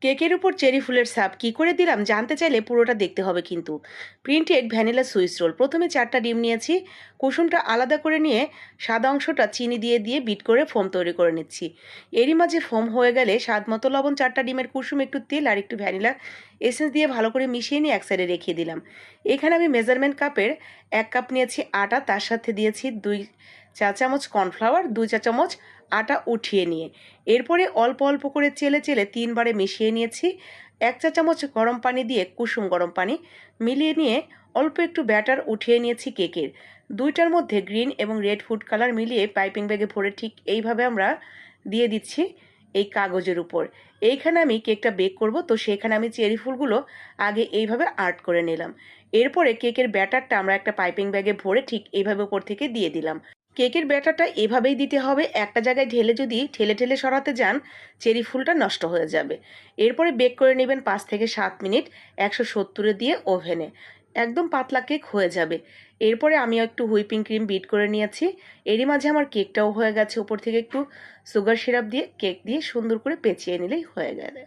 কেকের উপর চেরি ফুলের ছাপ কি করে দিলাম জানতে চাইলে পুরোটা দেখতে হবে কিন্তু। প্রিন্টেড ভ্যানিলা সুইস রোল, প্রথমে 4টা ডিম নিয়েছি, কুসুমটা আলাদা করে নিয়ে সাদা অংশটা চিনি দিয়ে দিয়ে বিট করে ফোম তৈরি করে নিচ্ছি। এরই মাঝে ফোম হয়ে গেলে স্বাদ মতো লবণ, 4টা ডিমের কুসুম, একটু তেল আর একটু ভ্যানিলা এসেন্স দিয়ে ভালো করে মিশিয়ে নিয়ে এক সাইডে রেখে দিলাম। এখানে আমি মেজারমেন্ট কাপের 1 কাপ নিয়েছি আটা, তার সাথে দিয়েছি 2 চা চামচ কর্নফ্লাওয়ার, 2 চা চামচ আটা উঠিয়ে নিয়ে এরপরে অল্প অল্প করে চেলে চেলে 3 বারে মিশিয়ে নিয়েছি। 1 চা চামচ গরম পানি দিয়ে, কুসুম গরম পানি মিলিয়ে নিয়ে অল্প একটু ব্যাটার উঠিয়ে নিয়েছি কেকের। দুইটার মধ্যে গ্রিন এবং রেড ফুড কালার মিলিয়ে পাইপিং ব্যাগে ভরে ঠিক এইভাবে আমরা দিয়ে দিচ্ছি এই কাগজের উপর। এইখানে আমি কেকটা বেক করব, তো সেখানে আমি চেরি ফুলগুলো আগে এইভাবে আর্ট করে নিলাম। এরপরে কেকের ব্যাটারটা আমরা একটা পাইপিং ব্যাগে ভরে ঠিক এইভাবে উপর থেকে দিয়ে দিলাম। কেকের ব্যাটারটা এভাবেই দিতে হবে, একটা জায়গায় ঢেলে যদি ঠেলে ঠেলে সরাতে যান চেরি ফুলটা নষ্ট হয়ে যাবে। এরপরে বেক করে নেবেন 5 থেকে 7 মিনিট 170-এ দিয়ে ওভেনে। একদম পাতলা কেক হয়ে যাবে। এরপরে আমি একটু হুইপিং ক্রিম বিট করে নিয়েছি। এরই মাঝে আমার কেকটাও হয়ে গেছে, উপর থেকে একটু সুগার সিরাপ দিয়ে কেক দিয়ে সুন্দর করে পেঁচিয়ে নিলেই হয়ে গেলে।